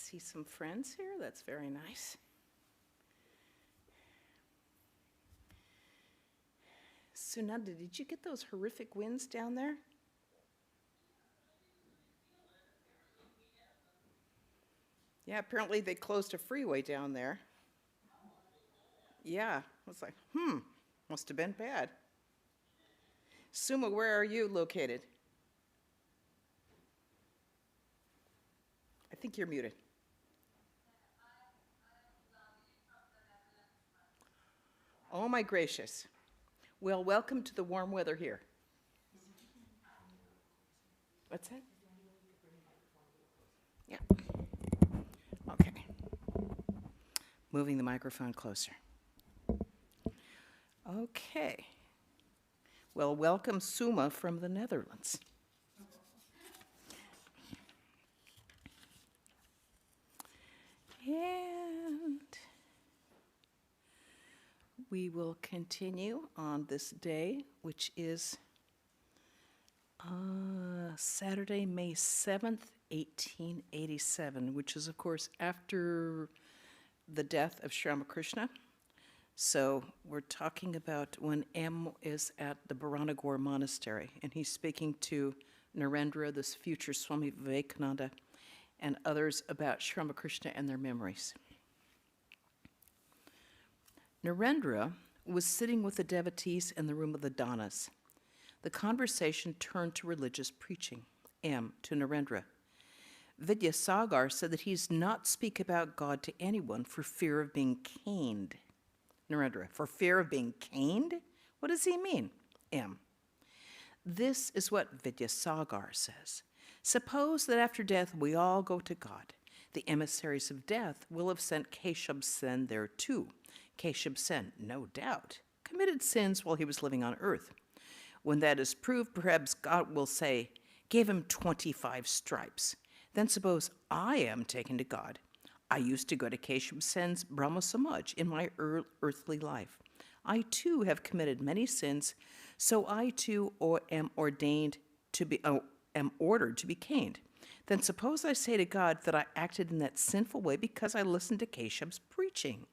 see some friends here. That's very nice. Sunanda, did you get those horrific winds down there? Yeah, apparently they closed a freeway down there. Yeah, I was like, must have been bad. Suma, where are you located? I think you're muted. Oh my gracious. Well, welcome to the warm weather here. What's that? Yeah. Okay. Moving the microphone closer. Okay. Well, welcome Suma from the Netherlands. And we will continue on this day, which is Saturday, May 7th, 1887, which is, of course, after the death of Sri Ramakrishna. So we're talking about when M is at the Bharanagore Monastery, and he's speaking to Narendra, this future Swami Vivekananda, and others about Sri Ramakrishna and their memories. Narendra was sitting with the devotees in the room of the Danas. The conversation turned to religious preaching. M to Narendra. Vidyasagar said that he's not speak about God to anyone for fear of being caned. Narendra, for fear of being caned? What does he mean? M. This is what Vidyasagar says. Suppose that after death we all go to God. The emissaries of death will have sent Keshab Sen there too. Keshab Sen, no doubt, committed sins while he was living on earth. When that is proved, perhaps God will say, "Give him 25 stripes." Then suppose I am taken to God. I used to go to Keshab Sen's Brahma Samaj in my earthly life. I too have committed many sins, so I too am ordered to be caned. Then suppose I say to God that I acted in that sinful way because I listened to Keshav's preaching.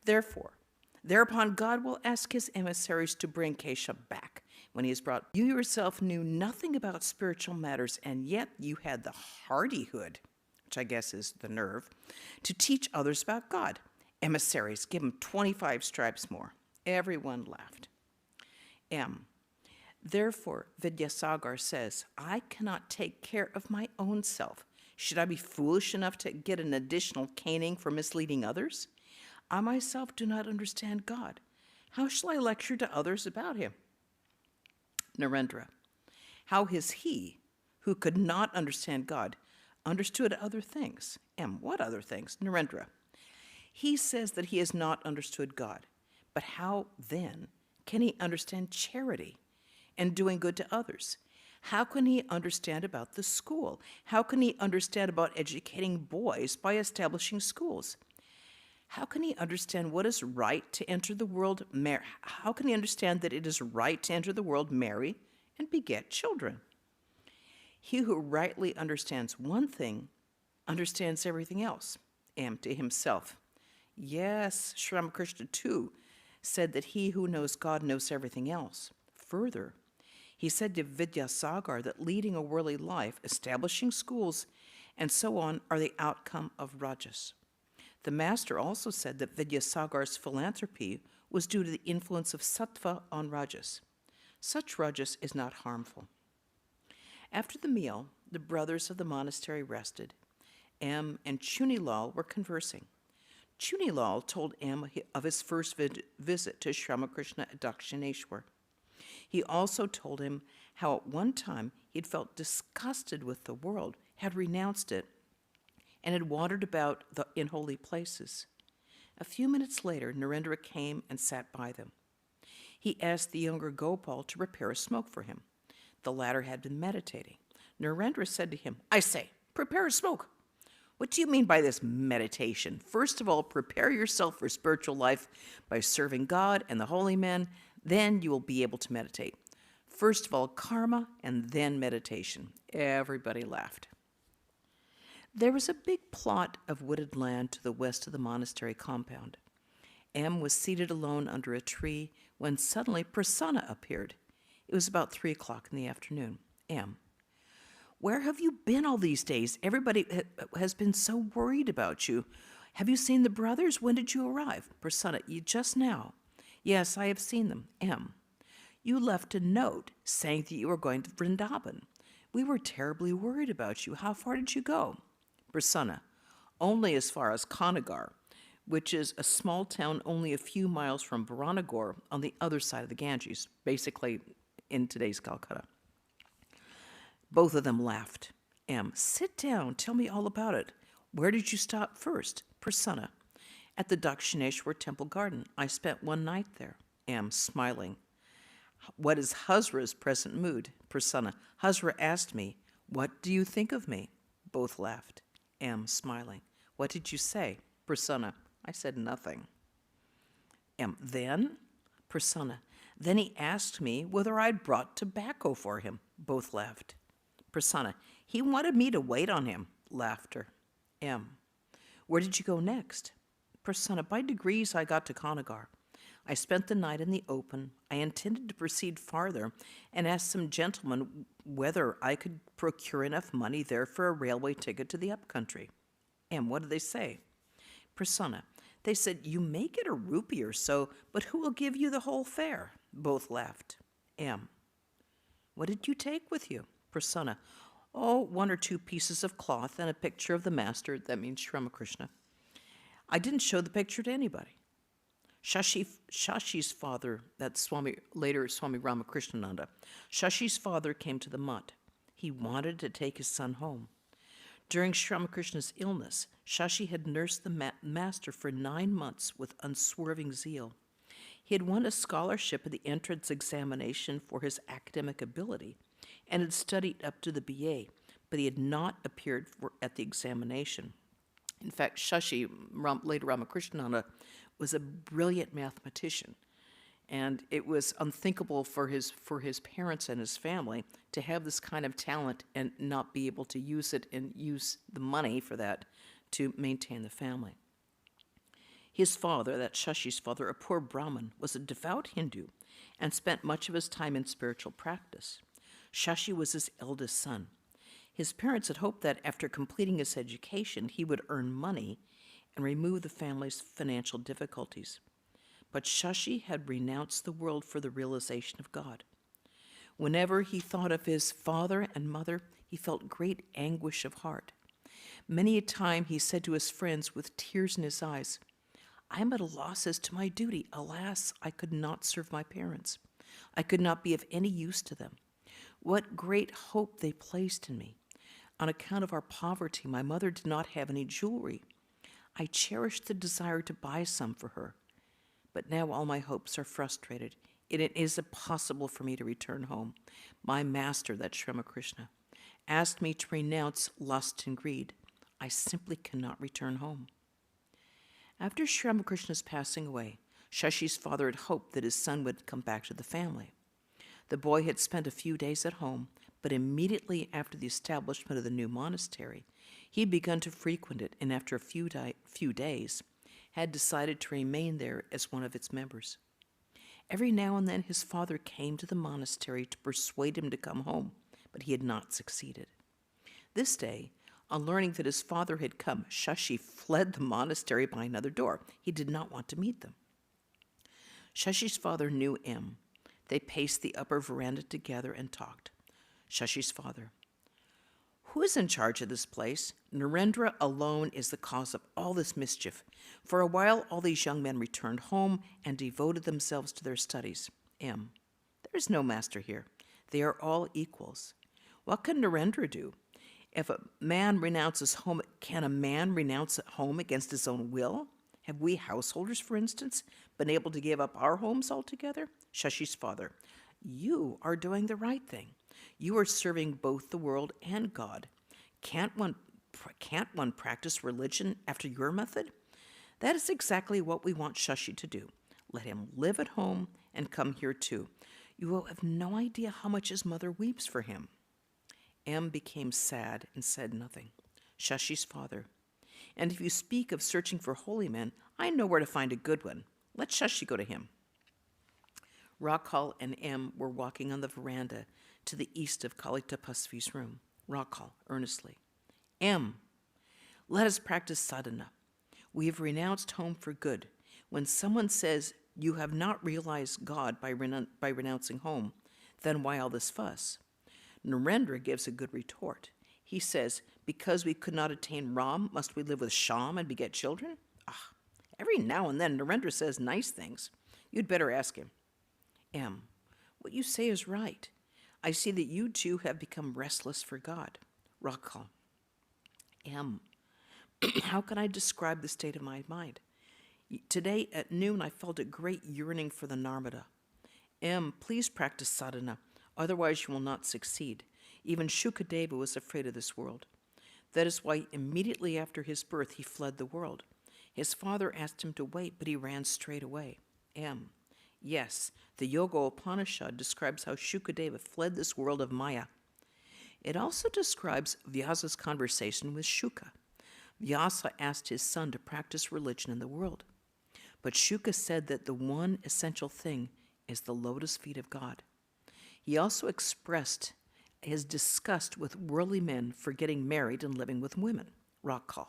Thereupon God will ask his emissaries to bring Keshav back. When he is brought, you yourself knew nothing about spiritual matters, and yet you had the hardihood, which I guess is the nerve, to teach others about God. Emissaries, give him 25 stripes more. Everyone laughed. M. Therefore, Vidyasagar says, I cannot take care of my own self. Should I be foolish enough to get an additional caning for misleading others? I myself do not understand God. How shall I lecture to others about him? Narendra. How is he, who could not understand God, understood other things? M. What other things? Narendra. He says that he has not understood God. But how, then, can he understand charity and doing good to others? How can he understand about the school? How can he understand about educating boys by establishing schools? How can he understand what is right to enter the world? How can he understand that it is right to enter the world, marry, and beget children? He who rightly understands one thing understands everything else. M to himself. Yes, Sri Ramakrishna too said that he who knows God knows everything else. Further, he said to Vidyasagar that leading a worldly life, establishing schools, and so on are the outcome of rajas. The master also said that Vidyasagar's philanthropy was due to the influence of sattva on rajas. Such rajas is not harmful. After the meal, the brothers of the monastery rested. M and Chunilal were conversing. Chunilal told M of his first visit to Sri Ramakrishna at Dakshineshwar. He also told him how at one time he had felt disgusted with the world, had renounced it, and had wandered about in holy places. A few minutes later, Narendra came and sat by them. He asked the younger Gopal to prepare a smoke for him. The latter had been meditating. Narendra said to him, I say, prepare a smoke. What do you mean by this meditation? First of all, prepare yourself for spiritual life by serving God and the holy men. Then you will be able to meditate. First of all, karma, and then meditation. Everybody laughed. There was a big plot of wooded land to the west of the monastery compound. M was seated alone under a tree when suddenly Prasanna appeared. It was about 3 o'clock in the afternoon. M: "Where have you been all these days? Everybody has been so worried about you. Have you seen the brothers? When did you arrive?" Prasanna: "Just now." "Yes, I have seen them." M: "You left a note saying that you were going to Vrindavan. We were terribly worried about you. How far did you go?" Prasanna: "Only as far as Kanagar, which is a small town only a few miles from Baranagar on the other side of the Ganges, basically in today's Calcutta." Both of them laughed. M: "Sit down. Tell me all about it. Where did you stop first?" Prasanna: "At the Dakshineshwar temple garden. I spent one night there." M, smiling: "What is Hazra's present mood?" Prasanna: "Hazra asked me, 'What do you think of me?'" Both laughed. M, smiling: "What did you say?" Prasanna: "I said nothing." M: "Then?" Prasanna: "Then he asked me whether I'd brought tobacco for him." Both laughed. Prasanna: "He wanted me to wait on him." Laughter. M: "Where did you go next?" Prasanna: "By degrees I got to Kanagar. I spent the night in the open. I intended to proceed farther and ask some gentlemen whether I could procure enough money there for a railway ticket to the upcountry." M: "What did they say?" Prasanna: "They said, 'You may get a rupee or so, but who will give you the whole fare?'" Both laughed. M: "What did you take with you?" Prasanna: "Oh, 1 or 2 pieces of cloth and a picture of the master," that means Sri Ramakrishna. "I didn't show the picture to anybody." Shashi's father, that's later Swami Ramakrishnananda, Shashi's father came to the mutt. He wanted to take his son home. During Sri Ramakrishna's illness, Shashi had nursed the master for 9 months with unswerving zeal. He had won a scholarship at the entrance examination for his academic ability and had studied up to the BA, but he had not appeared at the examination. In fact, Shashi, later Ramakrishnananda, was a brilliant mathematician, and it was unthinkable for his parents and his family to have this kind of talent and not be able to use it and use the money for that to maintain the family. His father, that Shashi's father, a poor Brahmin, was a devout Hindu and spent much of his time in spiritual practice. Shashi was his eldest son. His parents had hoped that after completing his education, he would earn money and remove the family's financial difficulties. But Shashi had renounced the world for the realization of God. Whenever he thought of his father and mother, he felt great anguish of heart. Many a time he said to his friends with tears in his eyes, "I am at a loss as to my duty. Alas, I could not serve my parents. I could not be of any use to them. What great hope they placed in me. On account of our poverty, my mother did not have any jewelry. I cherished the desire to buy some for her. But now all my hopes are frustrated. It is impossible for me to return home. My master, that Sri Ramakrishna, asked me to renounce lust and greed. I simply cannot return home." After Sri Ramakrishna's passing away, Shashi's father had hoped that his son would come back to the family. The boy had spent a few days at home, but immediately after the establishment of the new monastery, he had begun to frequent it, and after a few days, had decided to remain there as one of its members. Every now and then his father came to the monastery to persuade him to come home, but he had not succeeded. This day, on learning that his father had come, Shashi fled the monastery by another door. He did not want to meet them. Shashi's father knew M. They paced the upper veranda together and talked. Shashi's father: "Who is in charge of this place? Narendra alone is the cause of all this mischief. For a while, all these young men returned home and devoted themselves to their studies." M. "There is no master here. They are all equals. What can Narendra do? If a man renounces home, can a man renounce home against his own will? Have we householders, for instance, been able to give up our homes altogether?" Shashi's father: "You are doing the right thing. You are serving both the world and God. Can't one practice religion after your method? That is exactly what we want Shashi to do. Let him live at home and come here too. You will have no idea how much his mother weeps for him." M became sad and said nothing. Shashi's father. And if you speak of searching for holy men, I know where to find a good one. Let Shashi go to him. Rakhal and M were walking on the veranda to the east of Kalita Pasvi's room. Rakhal, earnestly. M, let us practice sadhana. We have renounced home for good. When someone says you have not realized God by renouncing home, then why all this fuss? Narendra gives a good retort. He says, because we could not attain Ram, must we live with Sham and beget children? Ah, every now and then Narendra says nice things. You'd better ask him. M, what you say is right. I see that you too have become restless for God. Rakhal. M, how can I describe the state of my mind? Today at noon I felt a great yearning for the Narmada. M, please practice sadhana, otherwise you will not succeed. Even Shukadeva was afraid of this world. That is why immediately after his birth he fled the world. His father asked him to wait, but he ran straight away. M, yes, the Yoga Upanishad describes how Shukadeva fled this world of Maya. It also describes Vyasa's conversation with Shuka. Vyasa asked his son to practice religion in the world. But Shuka said that the one essential thing is the lotus feet of God. He also expressed his disgust with worldly men for getting married and living with women. Rakhal.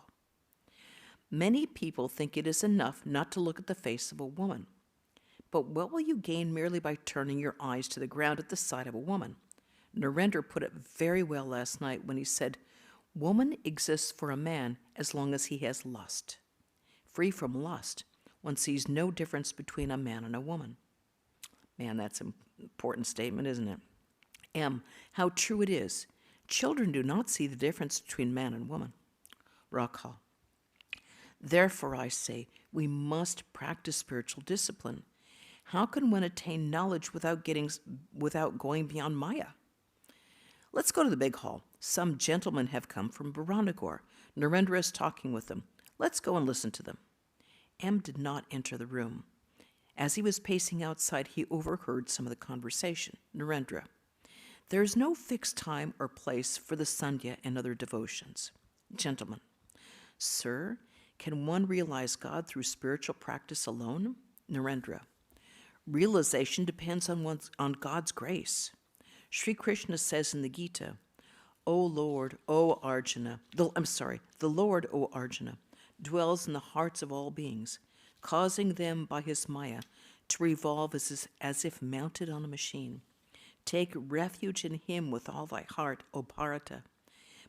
Many people think it is enough not to look at the face of a woman. But what will you gain merely by turning your eyes to the ground at the sight of a woman? Narendra put it very well last night when he said, woman exists for a man as long as he has lust. Free from lust, one sees no difference between a man and a woman. Man, that's an important statement, isn't it? M, how true it is. Children do not see the difference between man and woman. Rakhal. Therefore, I say, we must practice spiritual discipline. How can one attain knowledge without going beyond Maya? Let's go to the big hall. Some gentlemen have come from Baranagar. Narendra is talking with them. Let's go and listen to them. M did not enter the room. As he was pacing outside, he overheard some of the conversation. Narendra. There is no fixed time or place for the sandhya and other devotions. Gentlemen. Sir, can one realize God through spiritual practice alone? Narendra. Realization depends on God's grace. Sri Krishna says in the Gita, the Lord, O Arjuna, dwells in the hearts of all beings, causing them by his Maya to revolve as if mounted on a machine. Take refuge in him with all thy heart, O Bharata.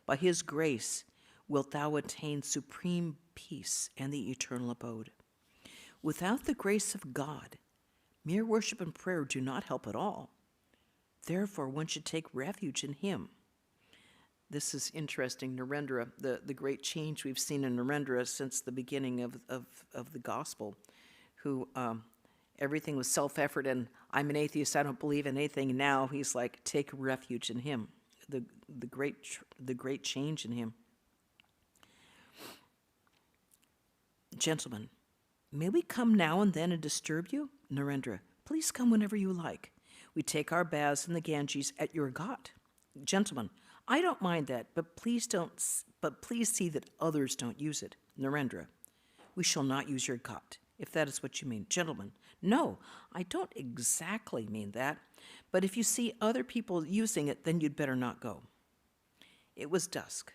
By his grace wilt thou attain supreme peace and the eternal abode. Without the grace of God, mere worship and prayer do not help at all. Therefore, one should take refuge in him. This is interesting. Narendra, the great change we've seen in Narendra since the beginning of the gospel, who everything was self-effort and I'm an atheist, I don't believe in anything. Now he's like, take refuge in him. The great change in him. Gentlemen, may we come now and then and disturb you? Narendra, please come whenever you like. We take our baths in the Ganges at your ghat. Gentlemen, I don't mind that, but please see that others don't use it. Narendra, we shall not use your ghat, if that is what you mean. Gentlemen, no, I don't exactly mean that, but if you see other people using it, then you'd better not go. It was dusk.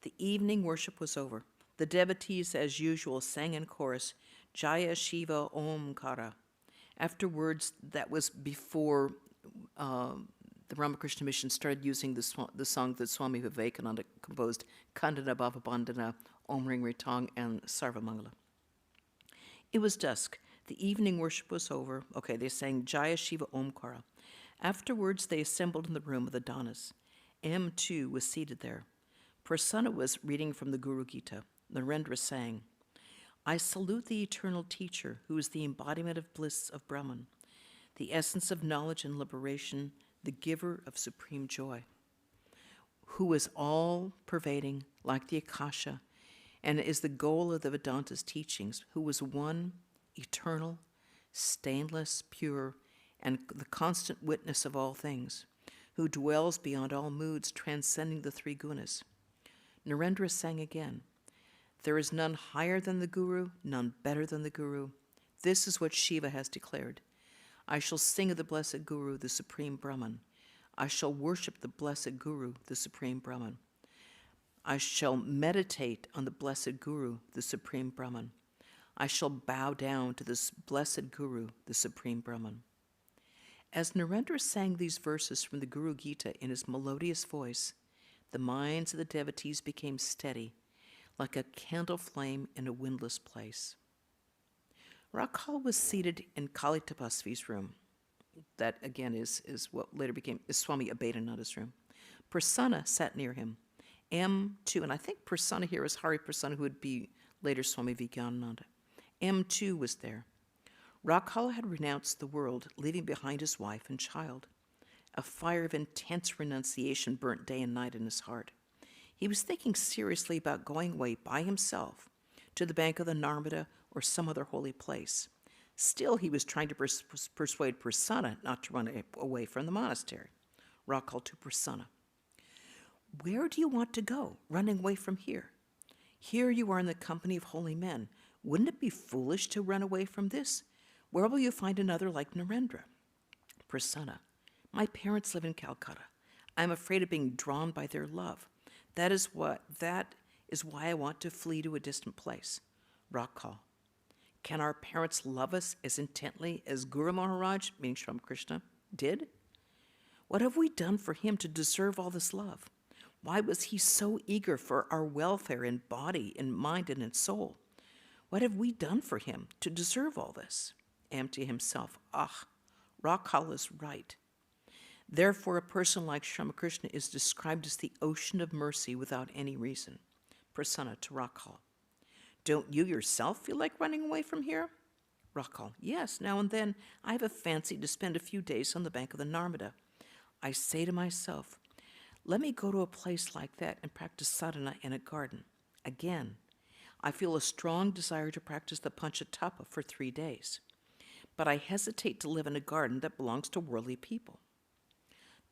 The evening worship was over. The devotees, as usual, sang in chorus, Jaya Shiva Omkara. Afterwards, that was before the Ramakrishna Mission started using the song that Swami Vivekananda composed, Kandana Bhava Bandhana, Om Ring Ritang, and Sarvamangala. It was dusk. The evening worship was over. Okay, they sang Jaya Shiva Omkara. Afterwards, they assembled in the room of the Danas. M, too, was seated there. Prasanna was reading from the Guru Gita. Narendra sang, I salute the eternal teacher, who is the embodiment of bliss of Brahman, the essence of knowledge and liberation, the giver of supreme joy, who is all-pervading like the Akasha, and is the goal of the Vedanta's teachings, who was one, eternal, stainless, pure, and the constant witness of all things, who dwells beyond all moods, transcending the three gunas. Narendra sang again. There is none higher than the Guru, none better than the Guru. This is what Shiva has declared. I shall sing of the blessed Guru, the Supreme Brahman. I shall worship the blessed Guru, the Supreme Brahman. I shall meditate on the blessed Guru, the Supreme Brahman. I shall bow down to this blessed Guru, the Supreme Brahman. As Narendra sang these verses from the Guru Gita in his melodious voice, the minds of the devotees became steady, like a candle flame in a windless place. Rakhal was seated in Kali Tapasvi's room. That, again, is what later became Swami Abhedananda's room. Prasanna sat near him. M2, and I think Prasanna here is Hari Prasanna, who would be later Swami Vivekananda. M2 was there. Rakhal had renounced the world, leaving behind his wife and child. A fire of intense renunciation burnt day and night in his heart. He was thinking seriously about going away by himself to the bank of the Narmada or some other holy place. Still, he was trying to persuade Prasanna not to run away from the monastery. Rakhal to Prasanna. Where do you want to go, running away from here? Here you are in the company of holy men. Wouldn't it be foolish to run away from this? Where will you find another like Narendra? Prasanna. My parents live in Calcutta. I am afraid of being drawn by their love. That is why I want to flee to a distant place. Rakhal. Can our parents love us as intently as Guru Maharaj, meaning Sri Ramakrishna, did? What have we done for him to deserve all this love? Why was he so eager for our welfare in body, in mind, and in soul? What have we done for him to deserve all this? To himself, Rakhal is right. Therefore, a person like Sri Ramakrishna is described as the ocean of mercy without any reason. Prasanna to Rakhal. Don't you yourself feel like running away from here? Rakhal. Yes, now and then I have a fancy to spend a few days on the bank of the Narmada. I say to myself, let me go to a place like that and practice sadhana in a garden. Again, I feel a strong desire to practice the Panchatapa for 3 days. But I hesitate to live in a garden that belongs to worldly people.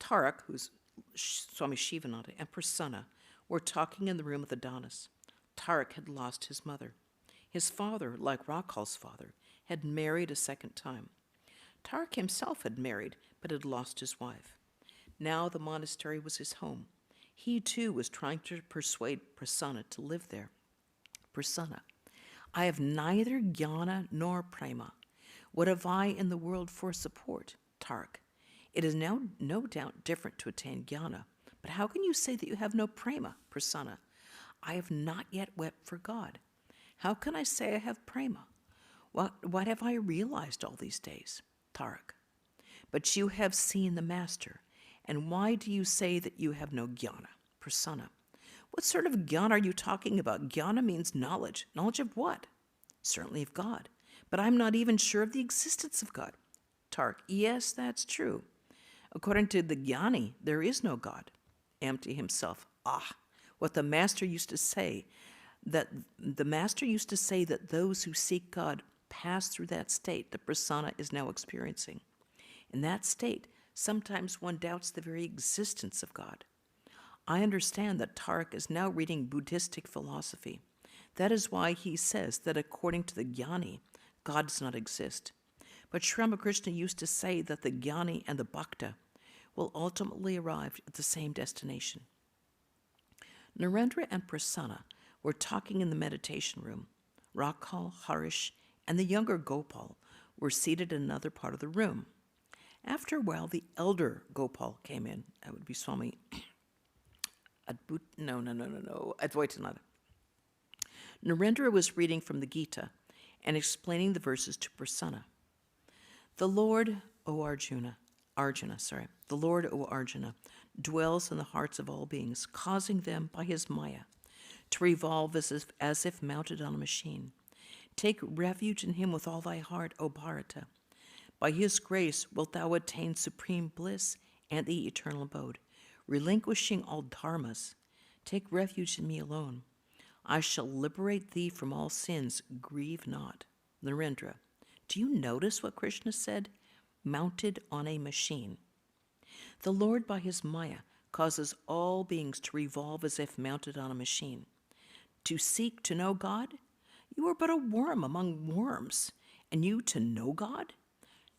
Tarak, who's Swami Shivananda, and Prasanna were talking in the room of the Danas. Tarak had lost his mother. His father, like Rakhal's father, had married a second time. Tarak himself had married, but had lost his wife. Now the monastery was his home. He, too, was trying to persuade Prasanna to live there. Prasanna, I have neither jnana nor prema. What have I in the world for support? Tarak, it is now no doubt different to attain jnana, but how can you say that you have no prema? Prasanna, I have not yet wept for God. How can I say I have prema? What have I realized all these days? Tarak, but you have seen the Master, and why do you say that you have no jnana? Prasanna, what sort of jnana are you talking about? Jnana means knowledge. Knowledge of what? Certainly of God, but I'm not even sure of the existence of God. Tarak, yes, that's true. According to the jnani, there is no God. To himself, what the Master used to say, that those who seek God pass through that state that Prasanna is now experiencing. In that state, sometimes one doubts the very existence of God. I understand that Tarak is now reading Buddhistic philosophy. That is why he says that according to the jnani, God does not exist. But Sri Ramakrishna used to say that the jnani and the bhakta will ultimately arrive at the same destination. Narendra and Prasanna were talking in the meditation room. Rakhal, Harish, and the younger Gopal were seated in another part of the room. After a while, the elder Gopal came in. That would be Swami Advaitananda. Narendra was reading from the Gita and explaining the verses to Prasanna. The Lord, O Arjuna, dwells in the hearts of all beings, causing them by his maya to revolve as if mounted on a machine. Take refuge in him with all thy heart, O Bharata. By his grace wilt thou attain supreme bliss and the eternal abode, relinquishing all dharmas. Take refuge in me alone. I shall liberate thee from all sins. Grieve not. Narendra, do you notice what Krishna said? Mounted on a machine. The Lord, by his maya, causes all beings to revolve as if mounted on a machine. To seek to know God? You are but a worm among worms. And you to know God?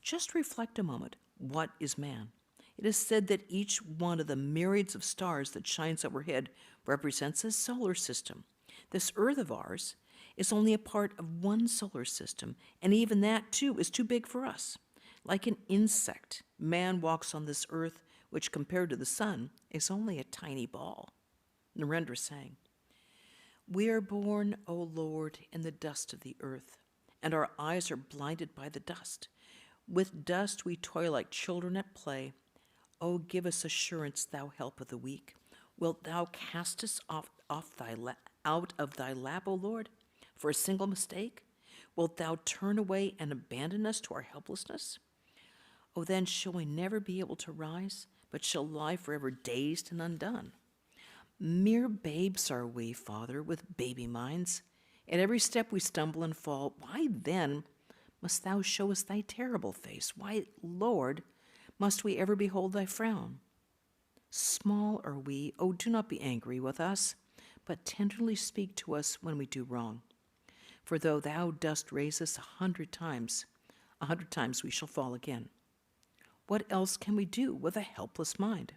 Just reflect a moment. What is man? It is said that each one of the myriads of stars that shines overhead represents a solar system. This earth of ours is only a part of one solar system, and even that, too, is too big for us. Like an insect, man walks on this earth, which compared to the sun is only a tiny ball. Narendra sang, "We are born, O Lord, in the dust of the earth, and our eyes are blinded by the dust. With dust we toil like children at play. O give us assurance, thou help of the weak. Wilt thou cast us out of thy lap, O Lord, for a single mistake? Wilt thou turn away and abandon us to our helplessness? O then shall we never be able to rise, but shall lie forever dazed and undone. Mere babes are we, Father, with baby minds. At every step we stumble and fall. Why then must thou show us thy terrible face? Why, Lord, must we ever behold thy frown? Small are we, oh, do not be angry with us, but tenderly speak to us when we do wrong. For though thou dost raise us 100 times, 100 times we shall fall again. What else can we do with a helpless mind?"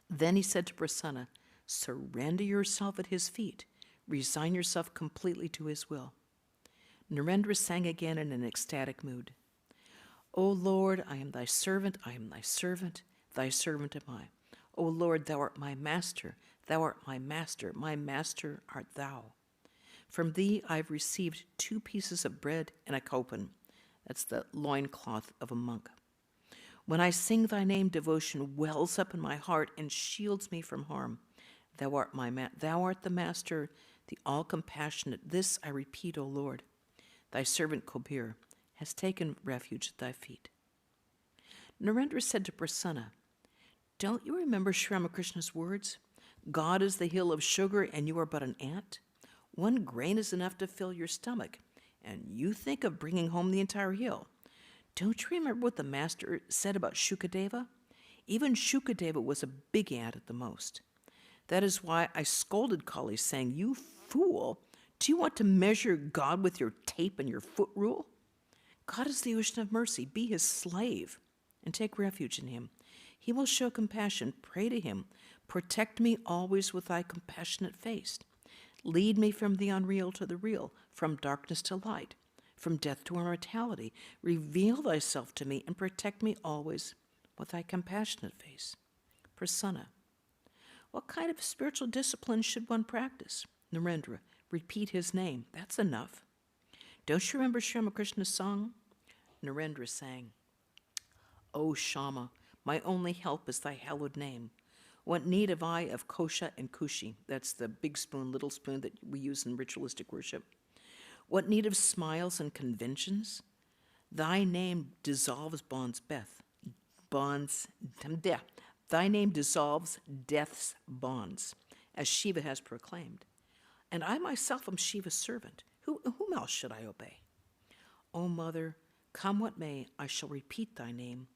Then he said to Prasanna, "Surrender yourself at his feet. Resign yourself completely to his will." Narendra sang again in an ecstatic mood. "O Lord, I am thy servant, I am thy servant am I. O Lord, thou art my master my master art thou. From thee I have received 2 pieces of bread and a kopan." That's the loincloth of a monk. "When I sing thy name, devotion wells up in my heart and shields me from harm. Thou art thou art the master, the all-compassionate. This I repeat, O Lord. Thy servant Kabir has taken refuge at thy feet." Narendra said to Prasanna, "Don't you remember Sri Ramakrishna's words? God is the hill of sugar and you are but an ant. 1 grain is enough to fill your stomach, and you think of bringing home the entire hill. Don't you remember what the master said about Shukadeva? Even Shukadeva was a big ant at the most. That is why I scolded Kali, saying, 'You fool, do you want to measure God with your tape and your foot rule? God is the ocean of mercy. Be his slave and take refuge in him. He will show compassion. Pray to him. Protect me always with thy compassionate face. Lead me from the unreal to the real, from darkness to light, from death to immortality. Reveal thyself to me and protect me always with thy compassionate face.'" Prasanna, "What kind of spiritual discipline should one practice?" Narendra, "Repeat his name. That's enough." "Don't you remember Sri Ramakrishna's song?" Narendra sang, "O Shama, my only help is thy hallowed name. What need have I of kosha and kushi?" That's the big spoon, little spoon that we use in ritualistic worship. "What need of smiles and conventions? Thy name dissolves Thy name dissolves death's bonds, as Shiva has proclaimed. And I myself am Shiva's servant. Whom else should I obey? O Mother, come what may, I shall repeat thy name.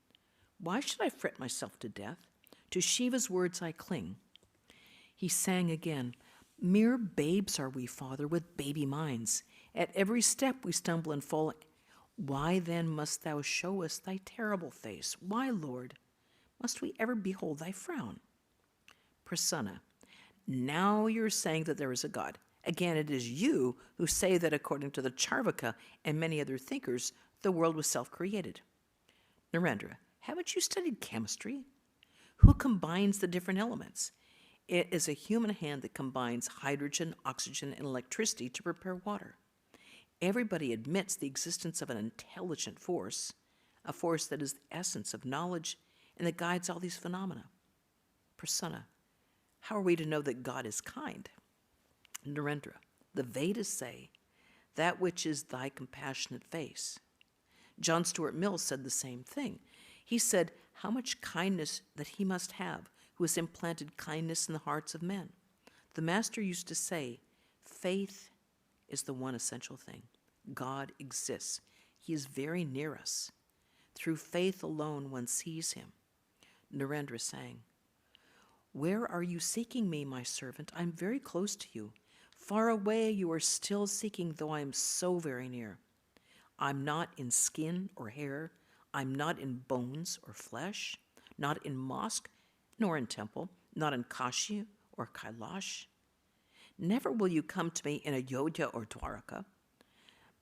Why should I fret myself to death? To Shiva's words I cling." He sang again, "Mere babes are we, Father, with baby minds. At every step we stumble and fall. Why then must thou show us thy terrible face? Why, Lord, must we ever behold thy frown?" Prasanna, "Now you're saying that there is a God. Again, it is you who say that according to the Charvaka and many other thinkers, the world was self-created." Narendra, "Haven't you studied chemistry? Who combines the different elements? It is a human hand that combines hydrogen, oxygen, and electricity to prepare water. Everybody admits the existence of an intelligent force, a force that is the essence of knowledge and that guides all these phenomena." Prasanna, "How are we to know that God is kind?" Narendra, "The Vedas say, that which is thy compassionate face." John Stuart Mill said the same thing. He said, "How much kindness that he must have who has implanted kindness in the hearts of men." The Master used to say, faith is the one essential thing. God exists. He is very near us. Through faith alone one sees him. Narendra sang, Where are you seeking me, my servant? I'm very close to you. Far away you are still seeking, though I am so very near. I'm not in skin or hair. I'm not in bones or flesh, not in mosque nor in temple, not in Kashi or Kailash. Never will you come to me in Ayodhya or Dwaraka,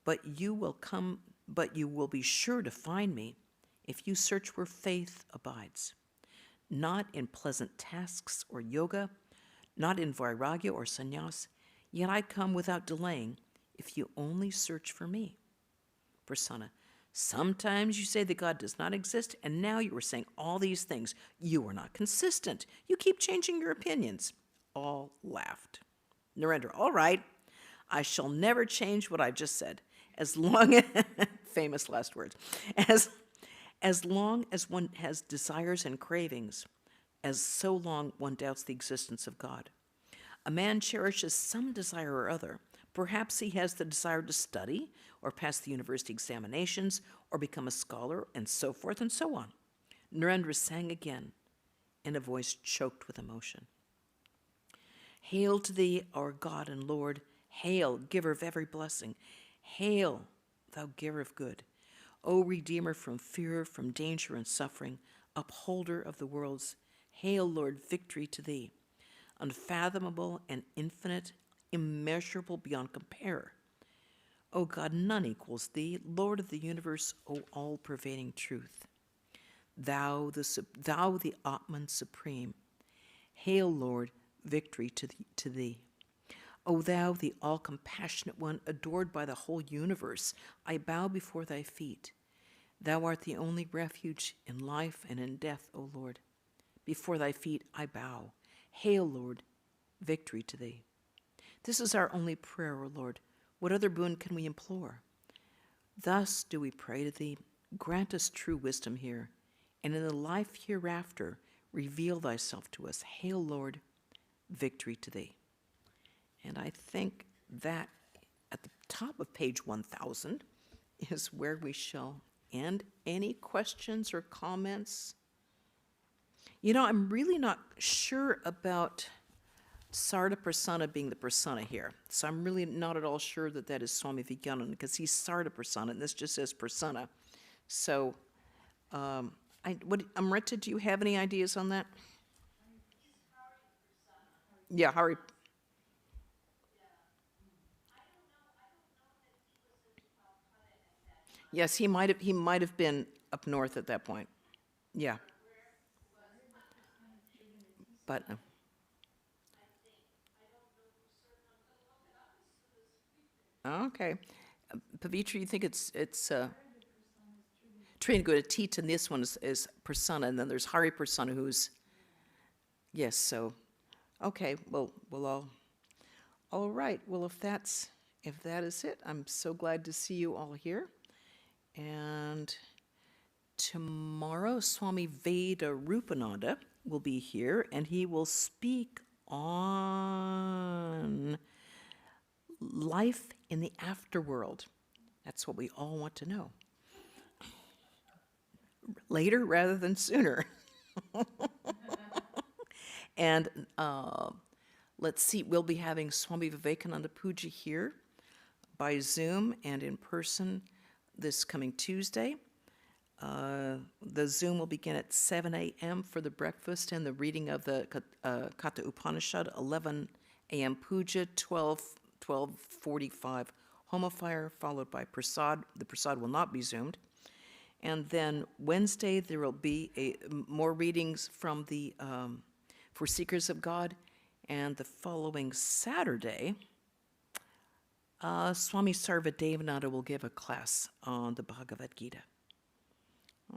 but you will be sure to find me if you search where faith abides. Not in pleasant tasks or yoga, not in vairagya or sannyas, yet I come without delaying if you only search for me. Prasanna, sometimes you say that God does not exist, and now you are saying all these things. You are not consistent. You keep changing your opinions. All laughed. Narendra, all right, I shall never change what I've just said, as long as, famous last words, as long as one has desires and cravings, as so long one doubts the existence of God. A man cherishes some desire or other. Perhaps he has the desire to study, or pass the university examinations, or become a scholar, and so forth and so on. Narendra sang again in a voice choked with emotion. Hail to thee, our God and Lord. Hail, giver of every blessing. Hail, thou giver of good. O Redeemer from fear, from danger and suffering, upholder of the worlds. Hail, Lord, victory to thee. Unfathomable and infinite, immeasurable beyond compare. O God, none equals thee, Lord of the universe, O all-pervading truth. Thou the Atman supreme. Hail, Lord, victory to thee. O thou, the all-compassionate one, adored by the whole universe, I bow before thy feet. Thou art the only refuge in life and in death, O Lord. Before thy feet I bow. Hail, Lord, victory to thee. This is our only prayer, O Lord. What other boon can we implore? Thus do we pray to thee. Grant us true wisdom here, and in the life hereafter reveal thyself to us. Hail, Lord, victory to thee. And I think that at the top of page 1000 is where we shall end. Any questions or comments? You know, I'm really not sure about Sarda Prasanna being the Prasanna here. So I'm really not at all sure that that is Swami Vivekananda, because he's Sarda Prasanna, and this just says Prasanna. So, Amrita, do you have any ideas on that? Yeah, Hari. Yes, he might have been up north at that point. Yeah. But okay. Pavitra, you think it's Trina go to Tita, and this one is Prasanna, and then there's Hari Prasanna, who's yes. So, okay. Well, all right. Well, if that is it, I'm so glad to see you all here. And tomorrow, Swami Veda Rupananda will be here, and he will speak on life in the afterworld. That's what we all want to know. Later rather than sooner. And let's see, we'll be having Swami Vivekananda Puja here by Zoom and in person this coming Tuesday. The Zoom will begin at 7 a.m. for the breakfast and the reading of the Katha Upanishad, 11 a.m. puja, 12:45 Homa fire, followed by prasad. The prasad will not be Zoomed. And then Wednesday, there will be more readings from the for Seekers of God. And the following Saturday, Swami Sarvadevananda will give a class on the Bhagavad Gita.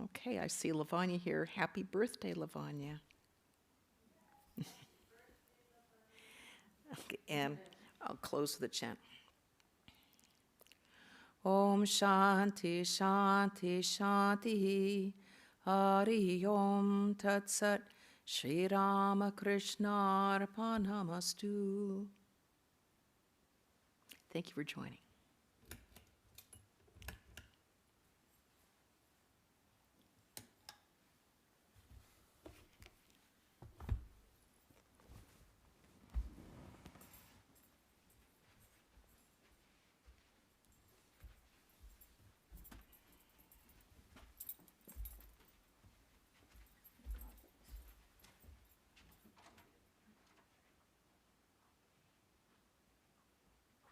Okay, I see Lavanya here. Happy birthday, Lavanya. Okay, and I'll close with a chant. Om Shanti Shanti Shanti Hari Om Tat Sat Sri Ramakrishna Arpanamastu. Thank you for joining.